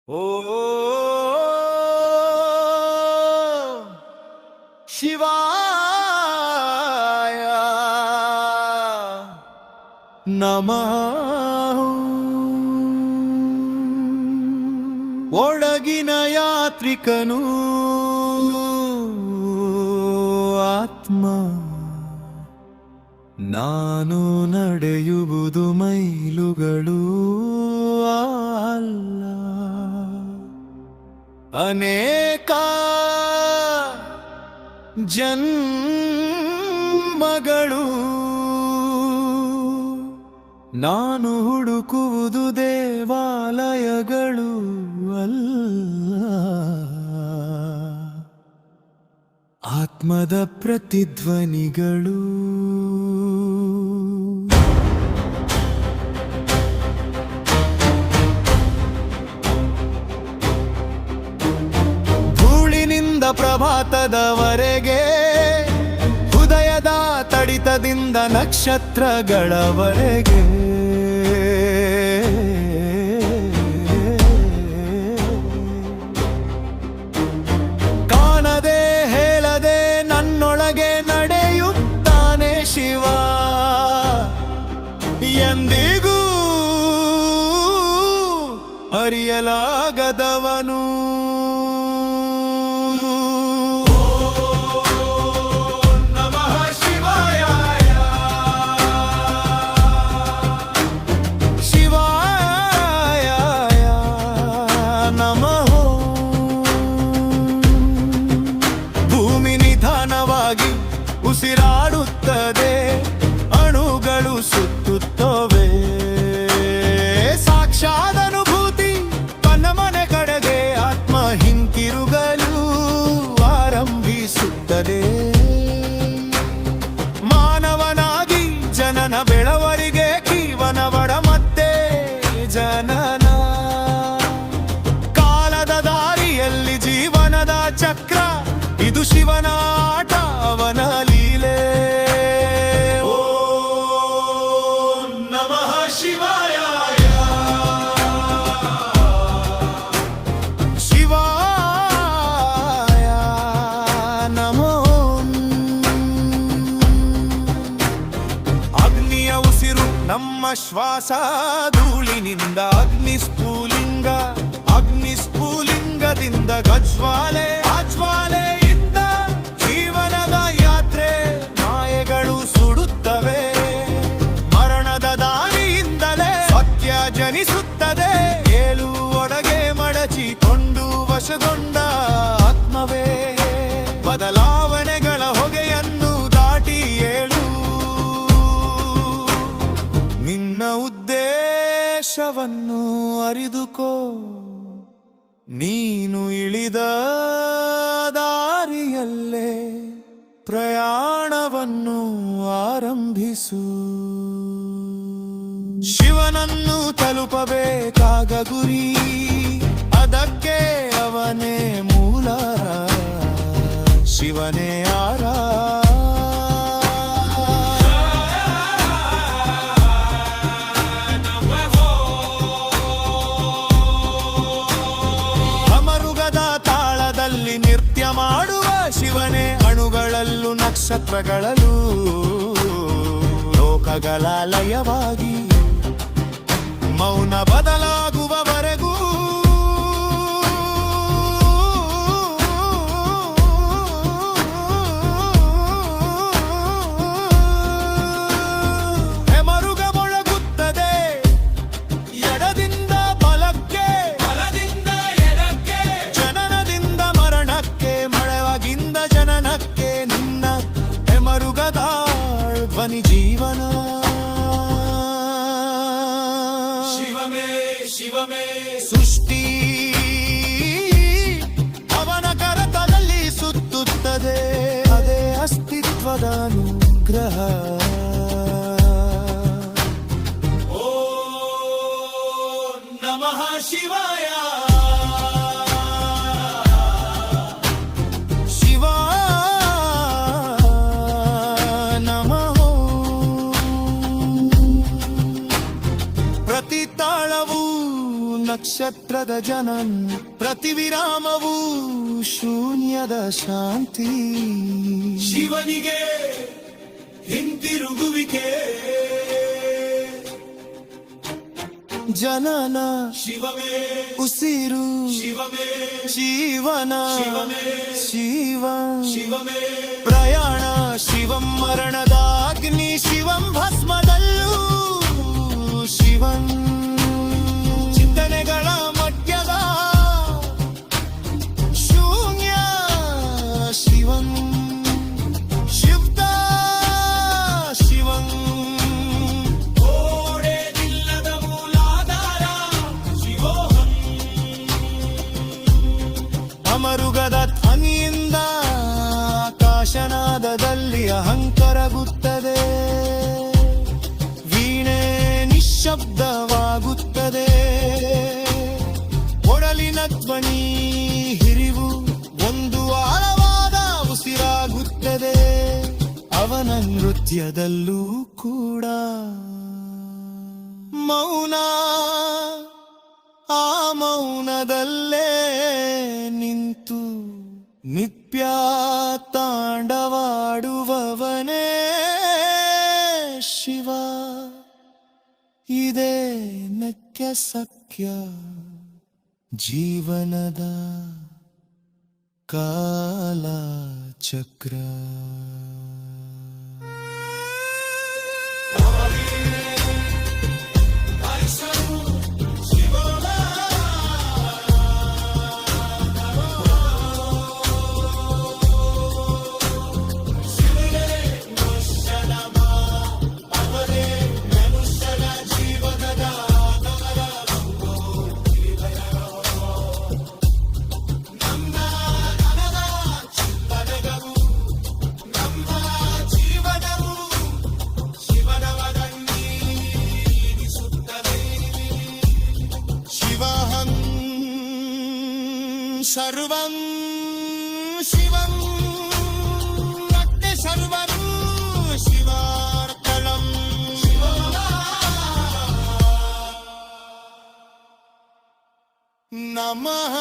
ಓ ಶಿವಾಯ ನಮಃ. ಒಳಗಿನ ಯಾತ್ರಿಕನು ಆತ್ಮ, ನಾನು ನಡೆಯುವುದು ಮೈಲುಗಳು ಅಲ್ಲ, ಅನೇಕ ಜನ್ಮಗಳು. ನಾನು ಹುಡುಕುವುದು ದೇವಾಲಯಗಳು ಅಲ್ಲ, ಆತ್ಮದ ಪ್ರತಿಧ್ವನಿಗಳು. ಧೂಳಿನಿಂದ ಪ್ರಭಾತದವರೆಗೆ, ಹೃದಯದ ತಡಿತದಿಂದ ನಕ್ಷತ್ರಗಳವರೆಗೆ, ಕಾಣದೆ ಹೇಳದೆ ನನ್ನೊಳಗೆ ನಡೆಯುತ್ತಾನೆ ಶಿವ. ಎಂದಿಗೂ ಅರಿಯಲಾಗದವನು. ಭೂಮಿ ನಿಧಾನವಾಗಿ ಉಸಿರಾಡುತ್ತದೆ, ಅಣುಗಳು ಸುತ್ತುತ್ತವೆ. ಸಾಕ್ಷಾತ್ ಅನುಭೂತಿ ತನ್ನ ಮನೆ ಕಡೆಗೆ ಆತ್ಮ ಹಿಂತಿರುಗಲು ಆರಂಭಿಸುತ್ತದೆ. ಮಾನವನಾಗಿ ಜನನ ಬೆಳವರಿಗೆ ಜೀವನ ಬಡ ಮತ್ತೆ ಜನನ. ಕಾಲದ ದಾರಿಯಲ್ಲಿ ಜೀವನದ ಚಕ್ರ, ಇದು ಶಿವನ ಆಟ, ಅವನ ಲೀಲೆ. ಓ ನಮಃ ಶಿವಾಯ, ಶಿವಾಯ ನಮೋ. ಅಗ್ನಿಯ ಉಸಿರು ನಮ್ಮ ಶ್ವಾಸ, ಧೂಳಿನಿಂದ ಅಗ್ನಿಸ್ಫುಲಿಂಗ, ಅಗ್ನಿಸ್ಫುಲಿಂಗದಿಂದ ಗಜ್ವಾಲೆ, ಅಜ್ವಾಲೆಯಿಂದ ಜೀವನದ ಯಾತ್ರೆ. ಮಾಯೆಗಳು ಸುಡುತ್ತವೆ, ಮರಣದ ದಾರಿಯಿಂದಲೇ ಸತ್ಯ ಜನಿಸುತ್ತದೆ. ಏಳು ಒಳಗೆ ಮಡಚಿಕೊಂಡು ವಶಗೊಂಡ ಆತ್ಮವೇ, ಬದಲಾವಣೆಗಳ ಹೊಗೆಯನ್ನು ದಾಟಿ ಏಳು. ನಿನ್ನ ಉದ್ದೇಶವನ್ನು ಅರಿದುಕೋ, ನೀನು ಇಳಿದ ದಾರಿಯಲ್ಲೇ ಪ್ರಯಾಣವನ್ನು ಆರಂಭಿಸು. ಶಿವನನ್ನು ತಲುಪಬೇಕಾಗ ಗುರಿ, ಅದಕ್ಕೆ ಅವನೇ ಮೂಲ. ಶಿವನೇ ಯಾರ? ನೃತ್ಯ ಮಾಡುವ ಶಿವನೇ, ಅಣುಗಳಲ್ಲೂ ನಕ್ಷತ್ರಗಳಲ್ಲೂ ಲೋಕಗಳ ಲಯವಾಗಿ ಮೌನ ಬದಲಾಗುವವರೆಗೂ. ಹೆಮರುಗ ಮೊಳಗುತ್ತದೆ ಎಡದಿಂದ ಬಲಕ್ಕೆ, ಬಲದಿಂದ ಎಡಕ್ಕೆ, ಜನನದಿಂದ ಮರಣಕ್ಕೆ, ಮಳೆವಾಗಿಂದ ಜನನಕ್ಕೆ. ನಿನ್ನ ಹೆಮರುಗದ ಧ್ವನಿ ಜೀವನ. ಶಿವಮೇ ಶಿವಮೇ ಸೃಷ್ಟಿ ಅವನ ಕರತದಲ್ಲಿ ಸುತ್ತುತ್ತದೆ, ಅದೇ ಅಸ್ತಿತ್ವದ ಅನುಗ್ರಹ. ಓ ನಮಃ ಶಿವಾಯ, ಶಿವ ನಮಃ. ಪ್ರತಿ ತಾಳವು ನಕ್ಷತ್ರದ ಜನನ್ ಪ್ರತಿ ವಿರಾಮವೂ ಶೂನ್ಯದ ಶಾಂತಿ ಶಿವನಿಗೆ ಹಿಂತಿರುಗುವಿಕೆ ಜನನ ಶಿವಮೇ ಉಸಿರು ಶಿವಮೇ ಜೀವನ ಶಿವಮೇ ಶಿವಮೇ ಪ್ರಯಾಣ ಶಿವಂ ಮರಣದ ಅಗ್ನಿ ಶಿವಂ ಭಸ್ಮದಲ್ಲೂ ಶಿವಂ ಚಿಂತನೆಗಳ ಮಧ್ಯದ ಶೂನ್ಯ ಶಿವಂ ಶಿವ್ತ ಶಿವಂ ಓಡೆದಿಲ್ಲದ ಮೂಲಾಧಾರ ಶಿವೋಹಂ ಅಮರುಗದ ಧ್ವನಿಯಿಂದ ಆಕಾಶನಾದದಲ್ಲಿ ಅಹಂಕರಗುತ್ತದೆ ವೀಣೆ ನಿಶ್ಶಬ್ದವಾಗುತ್ತದೆ ಒಡಲಿನ ಧ್ವನಿ ಹಿರಿವು ಒಂದು ಆಳವಾದ ಉಸಿರಾಗುತ್ತದೆ ಅವನ ನೃತ್ಯದಲ್ಲೂ ಕೂಡ ಮೌನ ಆ ಮೌನದಲ್ಲೇ ನಿಂತು ನಿತ್ಯ ತಾಂಡವಾಡುವವನೇ ಶಿವ ಇದೇ ನಕ್ಯ ಸಖ್ಯ ಜೀವನದ ಕಾಲ ಚಕ್ರ ಸರ್ವಂ ಶಿವಂ ಅಟ್ಟೆ ಸರ್ವಂ ಶಿವಾರ್ಪಣಂ ನಮಃ